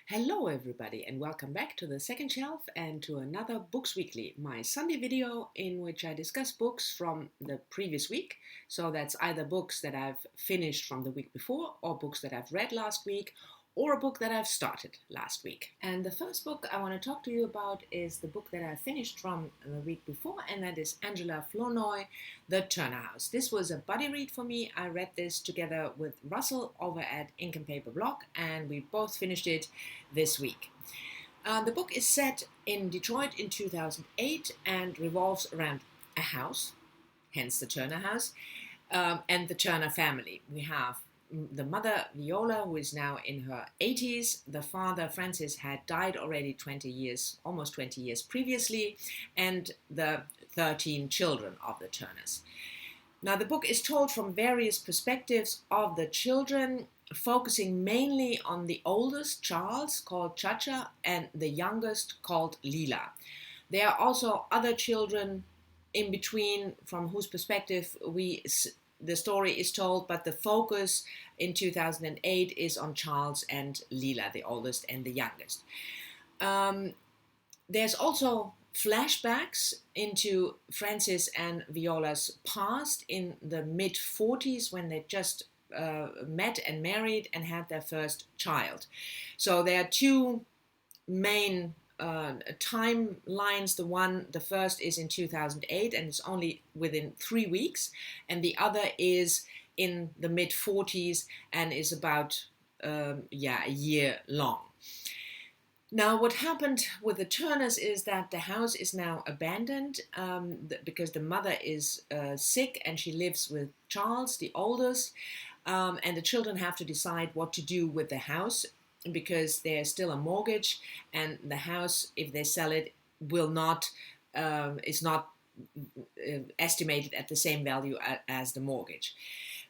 Hello everybody and welcome back to the second shelf and to another Books Weekly, my Sunday video in which I discuss books from the previous week. So that's either books that I've finished from the week before or books that I've read last week or a book that I've started last week. And the first book I want to talk to you about is the book that I finished from the week before, and that is Angela Flournoy, The Turner House. This was a buddy read for me. I read this together with Russell over at Ink and Paper Blog, and we both finished it this week. The book is set in Detroit in 2008 and revolves around a house, hence the Turner House, and the Turner family. We have the mother, Viola, who is now in her 80s. The father, Francis, had died already 20 years, almost 20 years previously, and the 13 children of the Turners. Now, the book is told from various perspectives of the children, focusing mainly on the oldest, Charles, called Chacha, and the youngest, called Lila. There are also other children in between from whose perspective the story is told, but the focus in 2008 is on Charles and Lila, the oldest and the youngest. There's also flashbacks into Francis and Viola's past in the mid-40s when they just met and married and had their first child. So there are two main timelines. The first is in 2008 and it's only within 3 weeks, and the other is in the mid-40s and is about a year long. Now, what happened with the Turners is that the house is now abandoned because the mother is sick and she lives with Charles, the oldest, and the children have to decide what to do with the house because there's still a mortgage, and the house, if they sell it, is not estimated at the same value as the mortgage.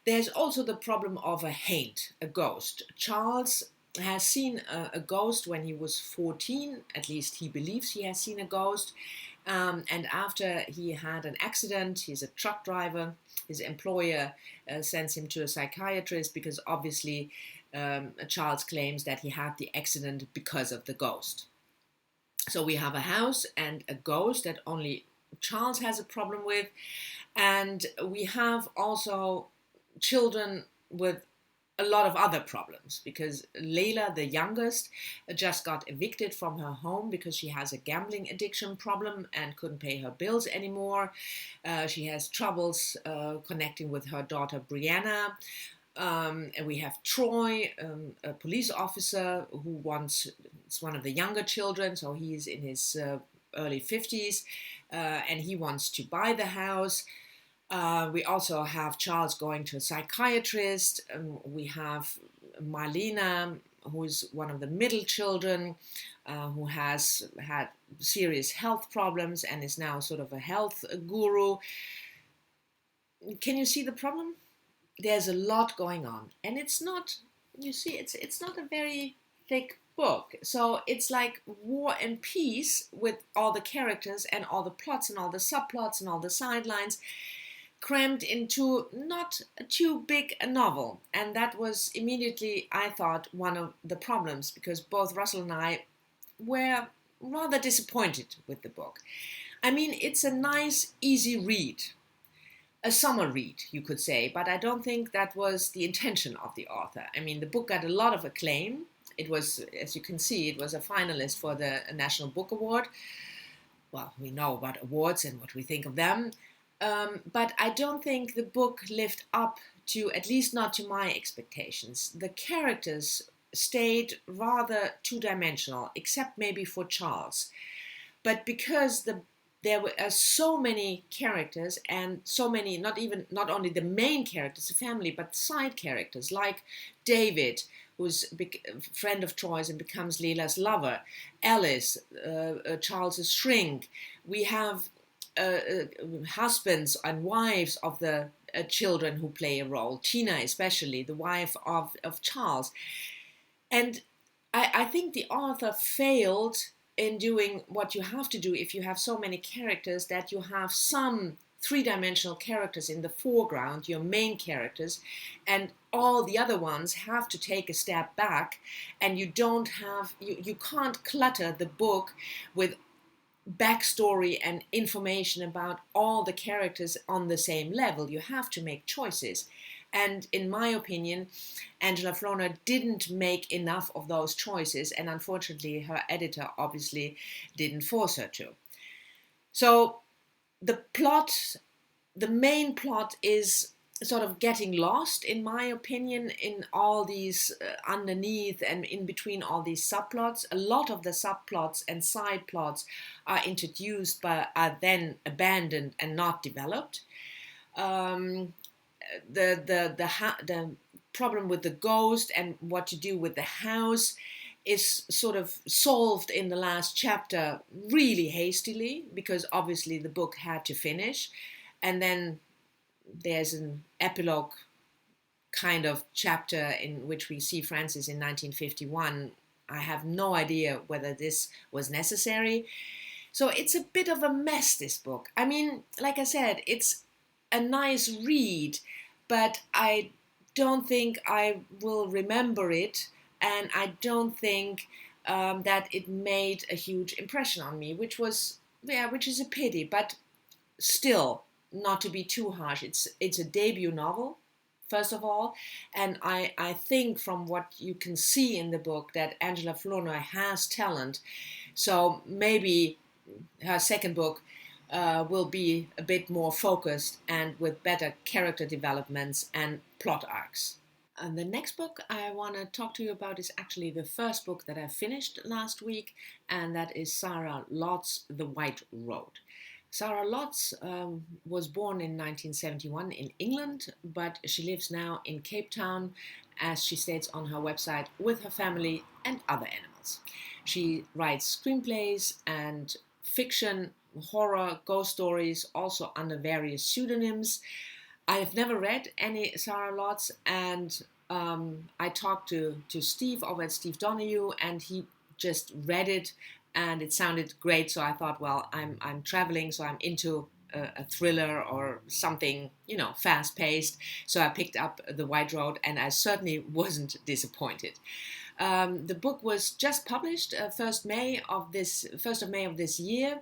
There's also the problem of a haint, a ghost. Charles has seen a ghost when he was 14, at least he believes he has seen a ghost, and after he had an accident, he's a truck driver, his employer sends him to a psychiatrist because obviously Charles claims that he had the accident because of the ghost. So we have a house and a ghost that only Charles has a problem with, and we have also children with a lot of other problems because Leila, the youngest, just got evicted from her home because she has a gambling addiction problem and couldn't pay her bills anymore. She has troubles connecting with her daughter Brianna. And we have Troy, a police officer it's one of the younger children, so he's in his early 50s, and he wants to buy the house. We also have Charles going to a psychiatrist. We have Marlena, who is one of the middle children, who has had serious health problems and is now sort of a health guru. Can you see the problem? There's a lot going on, and it's not a very thick book. So it's like War and Peace with all the characters and all the plots and all the subplots and all the sidelines crammed into not too big a novel. And that was immediately, I thought, one of the problems, because both Russell and I were rather disappointed with the book. I mean, it's a nice, easy read. A summer read, you could say, but I don't think that was the intention of the author. I mean, the book got a lot of acclaim. It was, as you can see, it was a finalist for the National Book Award. Well, we know about awards and what we think of them. But I don't think the book lived up to, at least not to my expectations. The characters stayed rather two-dimensional, except maybe for Charles. But because there were so many characters and so many, not only the main characters, the family, but side characters like David, who's a friend of Troy's and becomes Leila's lover, Alice, Charles's shrink. We have husbands and wives of the children who play a role, Tina especially, the wife of Charles. And I think the author failed in doing what you have to do if you have so many characters, that you have some three-dimensional characters in the foreground, your main characters, and all the other ones have to take a step back, and you can't clutter the book with backstory and information about all the characters on the same level. You have to make choices. And in my opinion, Angela Flournoy didn't make enough of those choices, and unfortunately her editor obviously didn't force her to. So the main plot is sort of getting lost, in my opinion, in all these underneath and in between all these subplots. A lot of the subplots and side plots are introduced but are then abandoned and not developed. The problem with the ghost and what to do with the house is sort of solved in the last chapter really hastily, because obviously the book had to finish. And then there's an epilogue kind of chapter in which we see Francis in 1951. I have no idea whether this was necessary. So it's a bit of a mess, this book. I mean, like I said, it's a nice read, but I don't think I will remember it, and I don't think that it made a huge impression on me, which is a pity. But still, not to be too harsh, it's a debut novel, first of all, and I think from what you can see in the book that Angela Flournoy has talent, so maybe her second book will be a bit more focused and with better character developments and plot arcs. And the next book I want to talk to you about is actually the first book that I finished last week, and that is Sarah Lotz, The White Road. Sarah Lotz was born in 1971 in England, but she lives now in Cape Town, as she states on her website, with her family and other animals. She writes screenplays and fiction, horror, ghost stories, also under various pseudonyms. I have never read any Sarah Lotz, and I talked to Steve over at Steve Donahue, and he just read it, and it sounded great. So I thought, well, I'm traveling, so I'm into a thriller or something, fast-paced. So I picked up The White Road, and I certainly wasn't disappointed. The book was just published 1st of May of this year,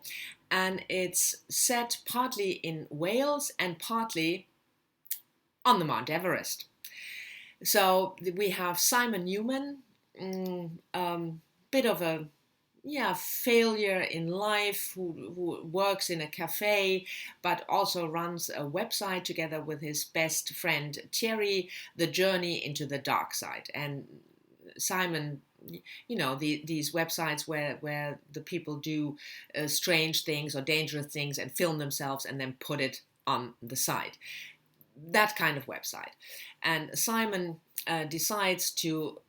and it's set partly in Wales and partly on the Mount Everest. So we have Simon Newman, bit of a failure in life, who works in a cafe, but also runs a website together with his best friend Thierry, The Journey into the Dark Side. And Simon, these websites where the people do strange things or dangerous things and film themselves and then put it on the site. That kind of website. And Simon decides to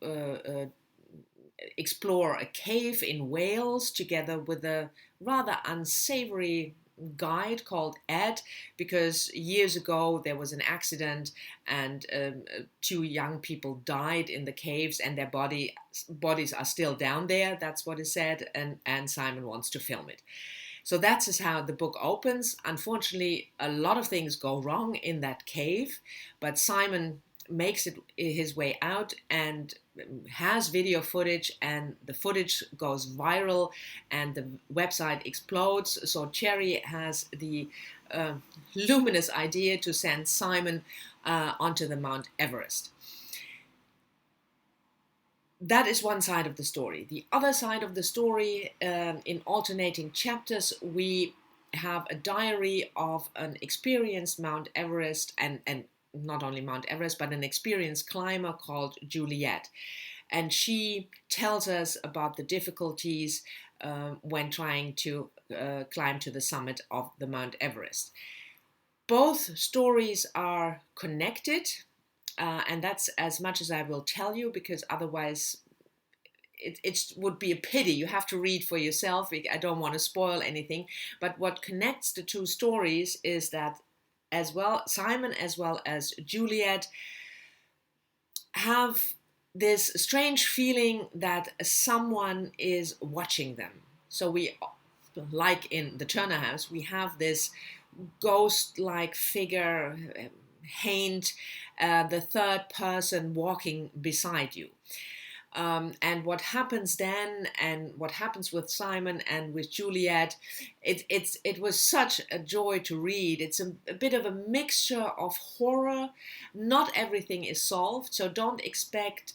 explore a cave in Wales together with a rather unsavory guide called Ed, because years ago there was an accident and 2 young people died in the caves, and their bodies are still down there. That's what is said, and Simon wants to film it. So that's how the book opens. Unfortunately, a lot of things go wrong in that cave, but Simon makes it his way out and has video footage, and the footage goes viral and the website explodes. So Thierry has the luminous idea to send Simon onto the Mount Everest. That is one side of the story. The other side of the story, in alternating chapters, we have a diary of an experienced Mount Everest, and not only Mount Everest, but an experienced climber called Juliet. And she tells us about the difficulties when trying to climb to the summit of the Mount Everest. Both stories are connected. And that's as much as I will tell you, because otherwise it would be a pity. You have to read for yourself. I don't want to spoil anything. But what connects the 2 stories is that Simon as well as Juliet have this strange feeling that someone is watching them. So we, like in the Turner house, we have this ghost-like figure, haint, the third person walking beside you. And what happens then, and what happens with Simon and with Juliet, it was such a joy to read. It's a bit of a mixture of horror. Not everything is solved, so don't expect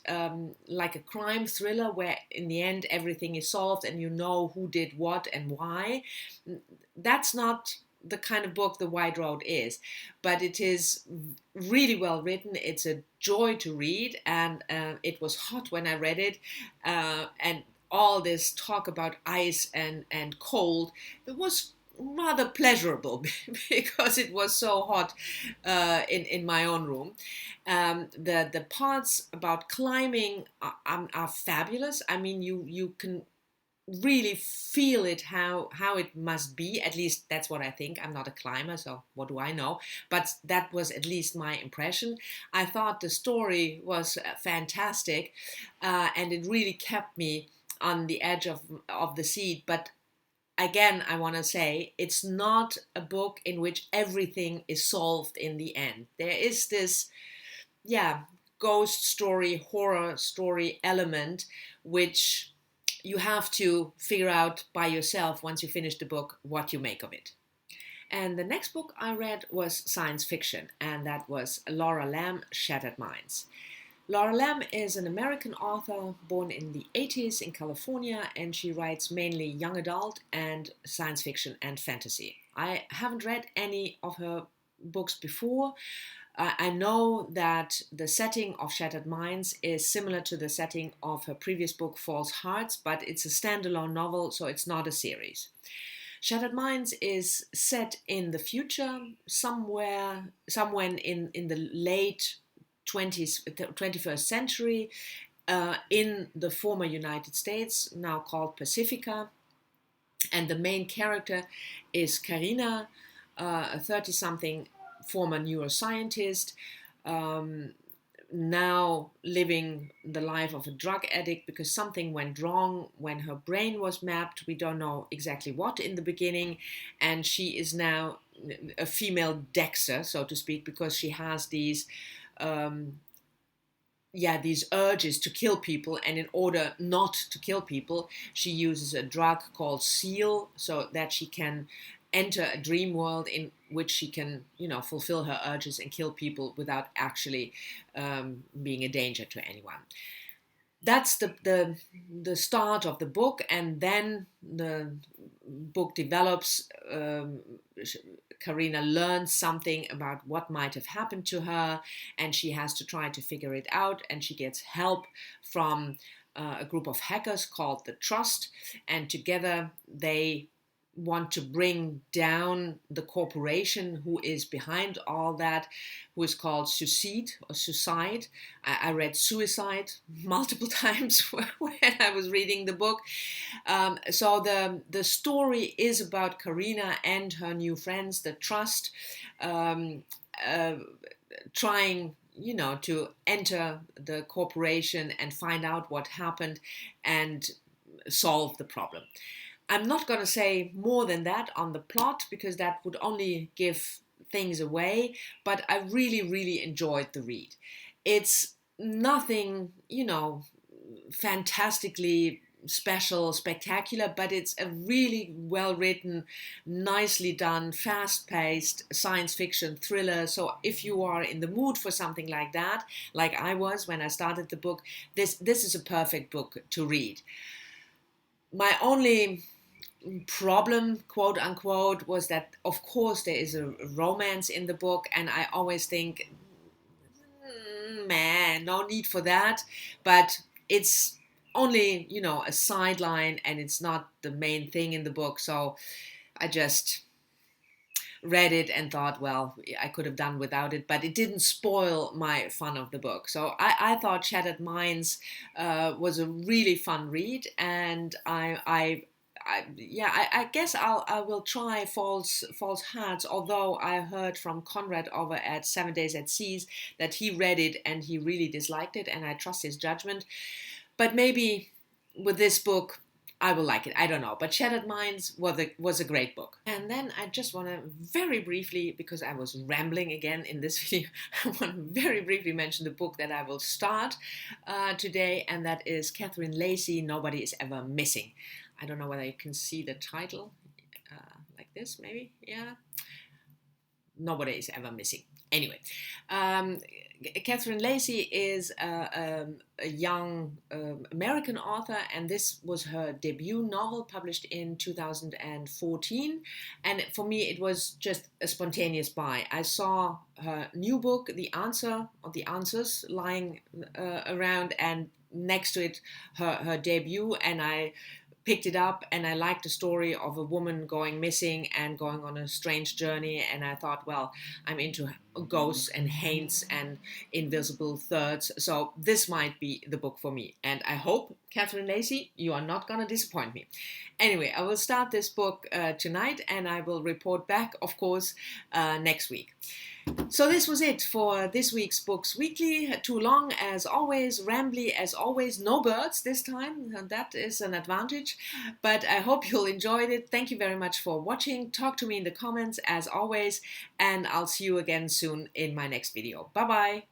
like a crime thriller where in the end everything is solved and you know who did what and why. That's not the kind of book The White Road is, but it is really well written. It's a joy to read, and it was hot when I read it, and all this talk about ice and cold, it was rather pleasurable because it was so hot in my own room. The parts about climbing are fabulous. I mean, you can really feel it, how it must be. At least that's what I think. I'm not a climber, so what do I know? But that was at least my impression. I thought the story was fantastic, and it really kept me on the edge of the seat. But again, I want to say it's not a book in which everything is solved in the end. There is this, yeah, ghost story, horror story element, which you have to figure out by yourself once you finish the book what you make of it. And the next book I read was science fiction, and that was Laura Lamb, Shattered Minds. Laura Lamb is an American author born in the 80s in California, and she writes mainly young adult and science fiction and fantasy. I haven't read any of her books before. I know that the setting of Shattered Minds is similar to the setting of her previous book, False Hearts, but it's a standalone novel, so it's not a series. Shattered Minds is set in the future, somewhere in the late 21st century, in the former United States, now called Pacifica. And the main character is Karina, a 30-something former neuroscientist, now living the life of a drug addict because something went wrong when her brain was mapped. We don't know exactly what in the beginning, and she is now a female Dexter, so to speak, because she has these these urges to kill people, and in order not to kill people, she uses a drug called Seal so that she can enter a dream world in which she can, fulfill her urges and kill people without actually being a danger to anyone. That's the start of the book, and then the book develops. Karina learns something about what might have happened to her, and she has to try to figure it out, and she gets help from a group of hackers called the Trust, and together they want to bring down the corporation who is behind all that, who is called Suicide. I read Suicide multiple times when I was reading the book. So the story is about Karina and her new friends, the Trust, trying to enter the corporation and find out what happened and solve the problem. I'm not going to say more than that on the plot because that would only give things away, but I really, really enjoyed the read. It's nothing, fantastically special, spectacular, but it's a really well-written, nicely done, fast-paced science fiction thriller. So if you are in the mood for something like that, like I was when I started the book, this is a perfect book to read. My only problem, quote unquote, was that of course there is a romance in the book, and I always think, man, no need for that. But it's only, a sideline, and it's not the main thing in the book. So I just read it and thought, well, I could have done without it, but it didn't spoil my fun of the book. So I thought Shattered Minds was a really fun read, and I guess I will try False Hearts, although I heard from Conrad over at 7 Days at Seas that he read it and he really disliked it, and I trust his judgment. But maybe with this book I will like it. I don't know. But Shattered Minds was a great book. And then I just want to very briefly, because I was rambling again in this video, I want to very briefly mention the book that I will start today, and that is Catherine Lacey, Nobody is Ever Missing. I don't know whether you can see the title like this, maybe. Yeah. Nobody is Ever Missing. Anyway, Catherine Lacey is a young American author, and this was her debut novel published in 2014. And for me, it was just a spontaneous buy. I saw her new book, The Answer, or The Answers, lying around, and next to it, her debut, and I picked it up, and I liked the story of a woman going missing and going on a strange journey, and I thought, well, I'm into ghosts and haunts and invisible thirds, so this might be the book for me. And I hope, Catherine Lacey, you are not gonna disappoint me. Anyway, I will start this book tonight, and I will report back, of course, next week. So this was it for this week's Books Weekly. Too long as always, rambly as always, no birds this time, and that is an advantage. But I hope you'll enjoyed it. Thank you very much for watching. Talk to me in the comments as always, and I'll see you again soon in my next video. Bye bye.